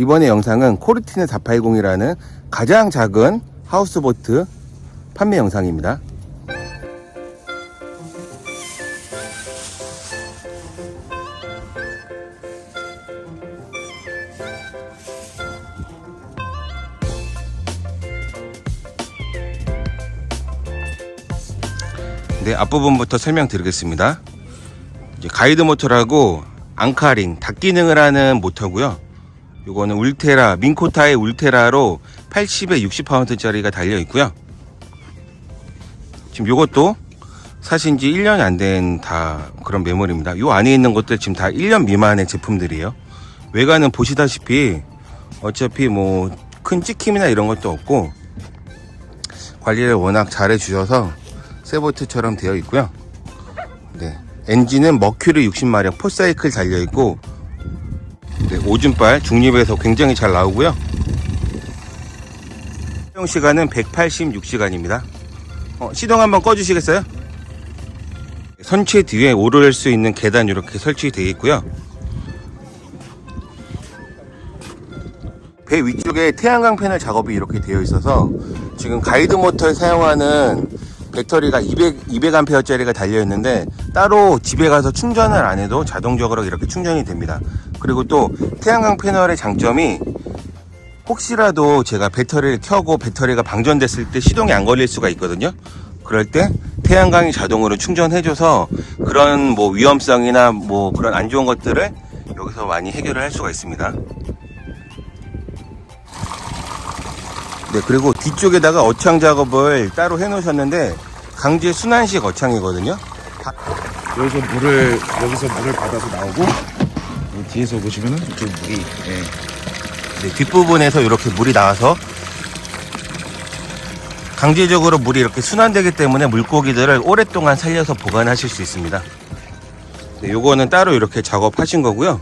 이번에 영상은 코르티네 480이라는 가장 작은 하우스보트 판매 영상입니다. 네, 앞부분부터 설명드리겠습니다. 이제 가이드 모터라고 앙카링, 닭기능을 하는 모터고요. 요거는 울테라, 민코타의 울테라로 80에 60파운드짜리가 달려있고요. 지금 요것도 사신 지 1년이 안 된 다 그런 메모리입니다. 요 안에 있는 것들 지금 다 1년 미만의 제품들이에요. 외관은 보시다시피 어차피 뭐 큰 찍힘이나 이런 것도 없고 관리를 워낙 잘 해주셔서 세보트처럼 되어 있고요. 네, 엔진은 머큐리 60마력 4사이클 달려있고, 네, 오줌발 중립에서 굉장히 잘 나오고요. 사용 시간은 186시간입니다. 시동 한번 꺼주시겠어요? 선체 뒤에 오를 수 있는 계단 이렇게 설치되어 있고요. 배 위쪽에 태양광 패널 작업이 이렇게 되어 있어서 지금 가이드 모터에 사용하는 배터리가 200A짜리가 달려있는데 따로 집에 가서 충전을 안 해도 자동적으로 이렇게 충전이 됩니다. 그리고 또 태양광 패널의 장점이 혹시라도 제가 배터리를 켜고 배터리가 방전됐을 때 시동이 안 걸릴 수가 있거든요. 그럴 때 태양광이 자동으로 충전해줘서 그런 뭐 위험성이나 뭐 그런 안 좋은 것들을 여기서 많이 해결을 할 수가 있습니다. 네, 그리고 뒤쪽에다가 어창 작업을 따로 해 놓으셨는데 강제 순환식 어창이거든요. 여기서 물을 받아서 나오고 뒤에서 보시면은 이렇게 물이 네, 뒷부분에서 이렇게 물이 나와서 강제적으로 물이 이렇게 순환되기 때문에 물고기들을 오랫동안 살려서 보관하실 수 있습니다. 네, 요거는 따로 이렇게 작업하신 거고요.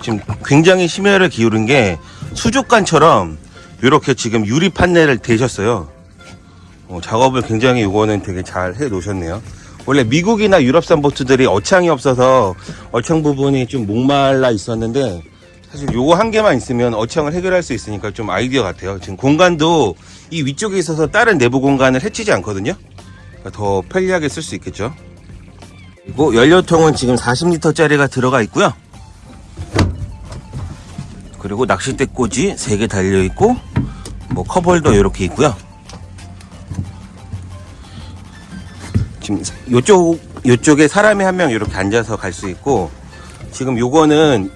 지금 굉장히 심혈을 기울인 게 수족관처럼 이렇게 지금 유리 판넬을 대셨어요. 작업을 굉장히 요거는 되게 잘 해 놓으셨네요. 원래 미국이나 유럽산 보트들이 어창이 없어서 어창 부분이 좀 목말라 있었는데 사실 요거 한 개만 있으면 어창을 해결할 수 있으니까 좀 아이디어 같아요. 지금 공간도 이 위쪽에 있어서 다른 내부 공간을 해치지 않거든요. 그러니까 더 편리하게 쓸 수 있겠죠. 그리고 연료통은 지금 40L짜리가 들어가 있고요. 그리고 낚싯대 꽂이 3개 달려있고 뭐 컵홀더 이렇게 있고요. 지금 요쪽에 사람이 한 명 이렇게 앉아서 갈 수 있고, 지금 요거는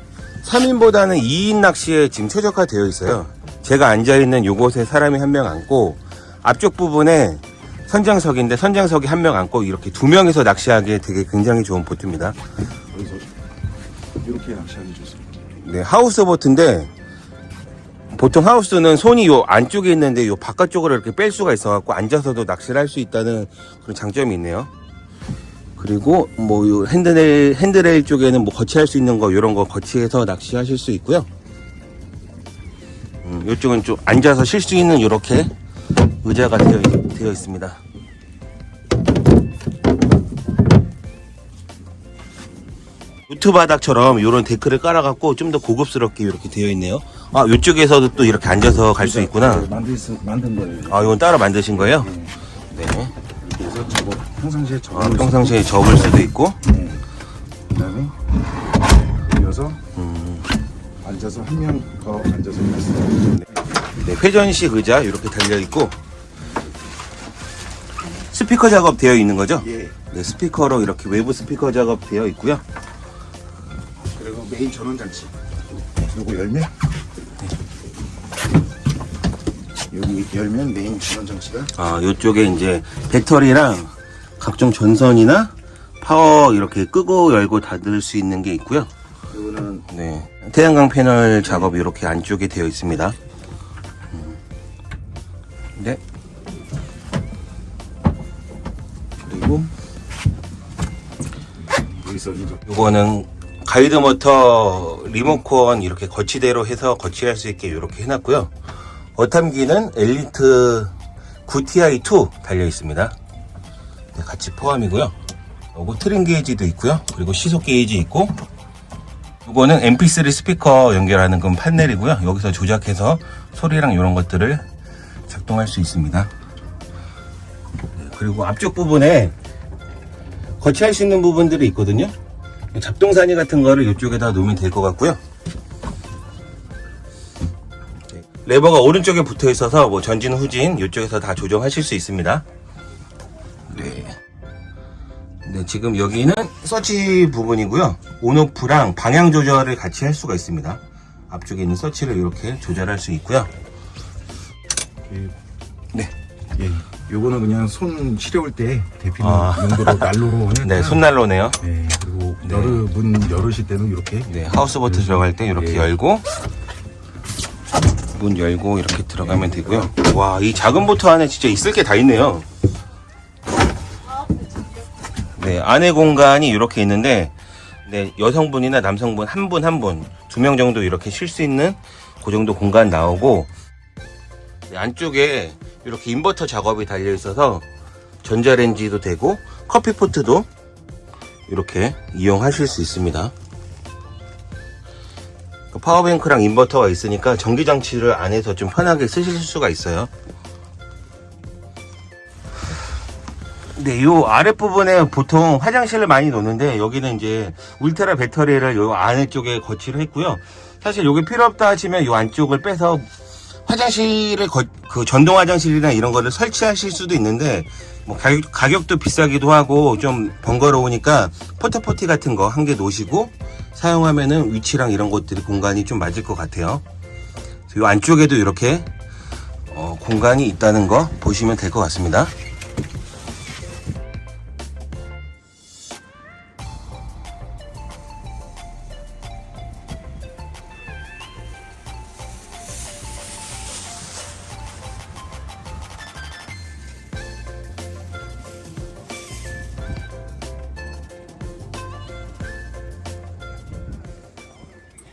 3인보다는 2인 낚시에 지금 최적화되어 있어요. 제가 앉아있는 요곳에 사람이 한 명 앉고, 앞쪽 부분에 선장석인데 선장석이 한 명 앉고 이렇게 2명이서 낚시하기에 되게 굉장히 좋은 보트입니다. 여기서 이렇게 낚시하기 좋습니다. 네, 하우스보트인데 보통 하우스는 손이 요 안쪽에 있는데 요 바깥쪽으로 이렇게 뺄 수가 있어갖고 앉아서도 낚시를 할 수 있다는 그런 장점이 있네요. 그리고 뭐 요 핸드레일 쪽에는 뭐 거치할 수 있는 거 요런 거 거치해서 낚시하실 수 있고요. 요쪽은 좀 앉아서 쉴 수 있는 요렇게 의자가 되어 있습니다. 요트 바닥처럼 이런 데크를 깔아갖고 좀 더 고급스럽게 이렇게 되어 있네요. 아, 요쪽에서도 또 이렇게 앉아서 갈 수 있구나. 만든 거예요. 아, 이건 따로 만드신 거예요? 네. 그래서 평상시에 접을 평상시에 접을 수도 있고. 네. 그다음에 이어서 앉아서 한 명 더 앉아서 할 수 있는. 네, 회전식 의자 이렇게 달려 있고. 스피커 작업 되어 있는 거죠? 예. 네, 스피커로 이렇게 외부 스피커 작업 되어 있고요. 그리고 메인 전원 장치. 요거 열면 여기 열면 메인 전원 장치가 아, 요쪽에 이제 배터리랑 각종 전선이나 파워 이렇게 끄고 열고 닫을 수 있는 게 있고요. 요거는 네, 태양광 패널 작업이 이렇게 안쪽에 되어 있습니다. 네. 그리고 여기서 요거는 가이드 모터 리모컨 이렇게 거치대로 해서 거치할 수 있게 이렇게 해놨고요. 어탐기는 엘리트 9TI2 달려 있습니다. 네, 같이 포함이고요. 요거 트림 게이지도 있고요. 그리고 시속 게이지 있고, 이거는 MP3 스피커 연결하는 건 판넬이고요. 여기서 조작해서 소리랑 이런 것들을 작동할 수 있습니다. 그리고 앞쪽 부분에 거치할 수 있는 부분들이 있거든요. 잡동사니 같은 거를 이쪽에다 놓으면 될 것 같고요. 레버가 오른쪽에 붙어 있어서 뭐 전진, 후진 이쪽에서 다 조정하실 수 있습니다. 네. 네, 지금 여기는 서치 부분이고요. 온오프랑 방향 조절을 같이 할 수가 있습니다. 앞쪽에 있는 서치를 이렇게 조절할 수 있고요. 네. 예. 요거는 그냥 손 시려울 때 데피는 용도로 난로로 하는. 네, 손난로네요. 네. 그리고 문 열으실 때는 이렇게. 네, 하우스보트 들어갈 때 이렇게 열고 문 열고 이렇게 들어가면 되고요. 와, 이 작은 보트 안에 진짜 있을 게 다 있네요. 네, 안에 공간이 이렇게 있는데, 네, 여성분이나 남성분 한 분, 2명 정도 이렇게 쉴 수 있는 그 정도 공간 나오고, 네, 안쪽에 이렇게 인버터 작업이 달려 있어서 전자레인지도 되고 커피포트도 이렇게 이용하실 수 있습니다. 파워뱅크랑 인버터가 있으니까 전기장치를 안에서 좀 편하게 쓰실 수가 있어요. 네, 요 아랫부분에 보통 화장실을 많이 놓는데 여기는 이제 울트라 배터리를 요 안에 쪽에 거치를 했고요. 사실 요게 필요 없다 하시면 요 안쪽을 빼서 화장실을 그 전동 화장실이나 이런 거를 설치하실 수도 있는데 뭐 가격도 비싸기도 하고 좀 번거로우니까 포터포티 같은 거 한 개 놓으시고 사용하면은 위치랑 이런 것들이 공간이 좀 맞을 것 같아요. 이 안쪽에도 이렇게 공간이 있다는 거 보시면 될 것 같습니다.